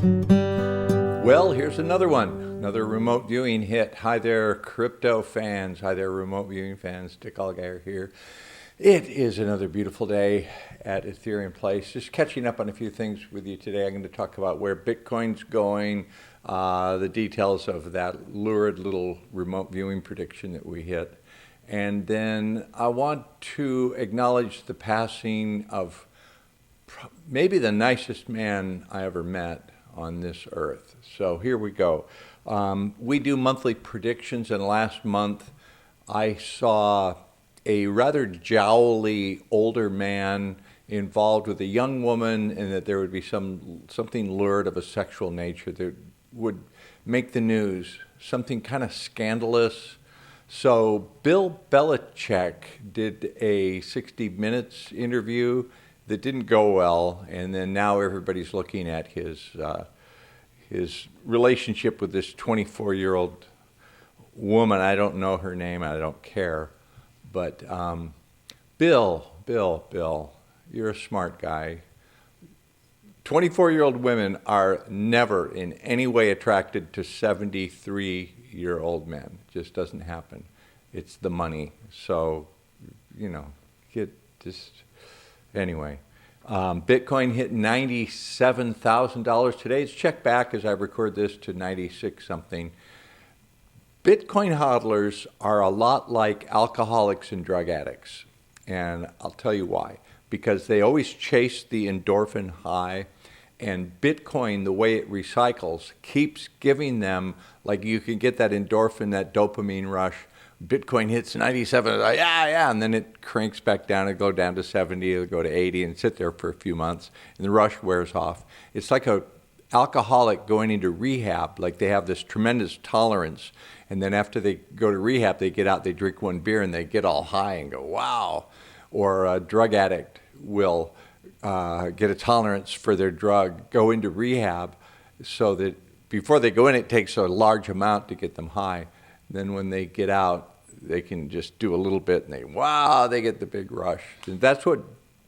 Well, here's another one, another remote viewing hit. Hi there, crypto fans. Hi there, remote viewing fans. Dick Allgire here. It is another beautiful day at Ethereum Place. Just catching up on a few things with you today. I'm going to talk about where Bitcoin's going, the details of that lurid little remote viewing prediction that we hit. And then I want to acknowledge the passing of maybe the nicest man I ever met on this earth. So here we go. We do monthly predictions, and last month I saw a rather jowly older man involved with a young woman, and that there would be something lurid of a sexual nature that would make the news, something kind of scandalous. So Bill Belichick did a 60 Minutes interview that didn't go well, and then now everybody's looking at his relationship with this 24-year-old woman. I don't know her name, I don't care. But Bill, you're a smart guy. 24-year-old women are never in any way attracted to 73-year-old men. It just doesn't happen. It's the money. So, anyway. Bitcoin hit $97,000 today. It's checked back as I record this to 96 something. Bitcoin hodlers are a lot like alcoholics and drug addicts. And I'll tell you why. Because they always chase the endorphin high. And Bitcoin, the way it recycles, keeps giving them, like you can get that endorphin, that dopamine rush. Bitcoin hits 97, like, yeah, and then it cranks back down and go down to 70, it'll go to 80 and sit there for a few months, and the rush wears off. It's like a alcoholic going into rehab, like they have this tremendous tolerance, and then after they go to rehab, they get out, they drink one beer, and they get all high and go, wow. Or a drug addict will get a tolerance for their drug, go into rehab, so that before they go in, it takes a large amount to get them high. Then when they get out, they can just do a little bit, and they get the big rush. And that's what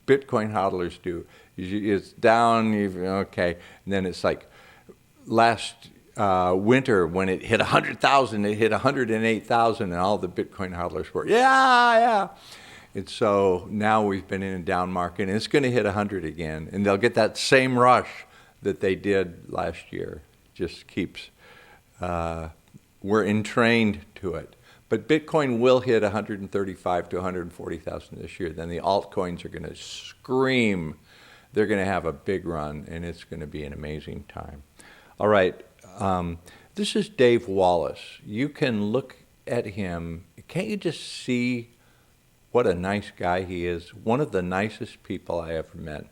Bitcoin hodlers do. It's down, okay, and then it's like last winter when it hit 100,000, it hit 108,000, and all the Bitcoin hodlers were, yeah. And so now we've been in a down market, and it's going to hit 100 again, and they'll get that same rush that they did last year. Just keeps... we're entrained to it. But Bitcoin will hit 135 to 140,000 this year. Then the altcoins are going to scream. They're going to have a big run, and it's going to be an amazing time. All right, this is Dave Wallace. You can look at him. Can't you just see what a nice guy he is? One of the nicest people I ever met.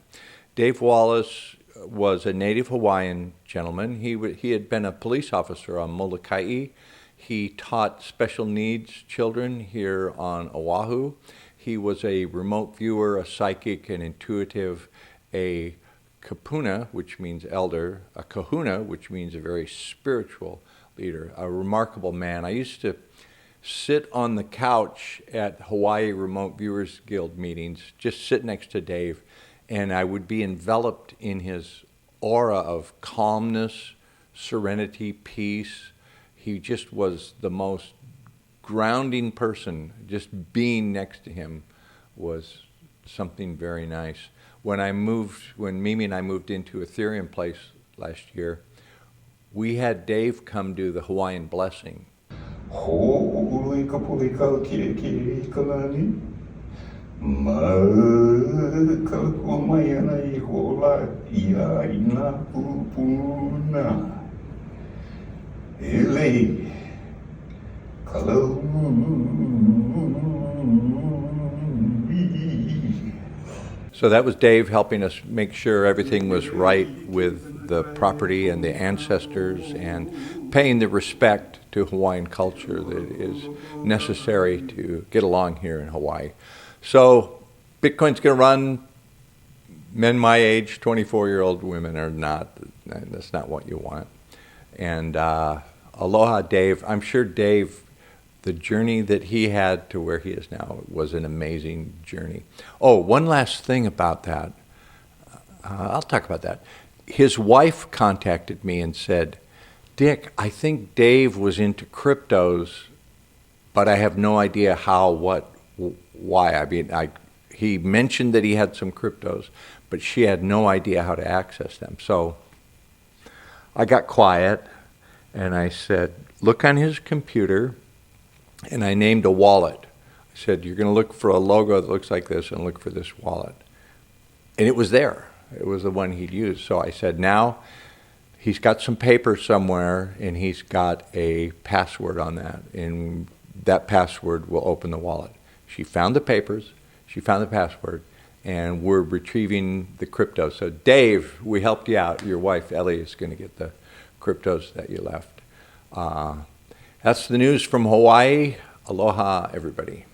Dave Wallace was a native Hawaiian gentleman. He had been a police officer on Molokai. He taught special needs children here on Oahu. He was a remote viewer, a psychic, an intuitive, a kapuna, which means elder, a kahuna, which means a very spiritual leader, a remarkable man. I used to sit on the couch at Hawaii Remote Viewers Guild meetings, just sit next to Dave, and I would be enveloped in his aura of calmness, serenity, peace. He just was the most grounding person. Just being next to him was something very nice. When Mimi and I moved into Ethereum Place last year, we had Dave come do the Hawaiian blessing. So that was Dave helping us make sure everything was right with the property and the ancestors, and paying the respect to Hawaiian culture that is necessary to get along here in Hawaii. So Bitcoin's going to run. Men my age, 24-year-old women are not. That's not what you want. And aloha, Dave. I'm sure Dave, the journey that he had to where he is now was an amazing journey. Oh, one last thing about that. I'll talk about that. his wife contacted me and said, Dick, I think Dave was into cryptos, but I have no idea how, what, why. I mean, he mentioned that he had some cryptos, but she had no idea how to access them. So I got quiet and I said, look on his computer, and I named a wallet. I said, you're going to look for a logo that looks like this and look for this wallet. And it was there. It was the one he'd used. So I said, now he's got some paper somewhere and he's got a password on that, and that password will open the wallet. She found the papers, she found the password, and we're retrieving the crypto. So Dave, we helped you out. Your wife, Ellie, is going to get the cryptos that you left. That's the news from Hawaii. Aloha, everybody.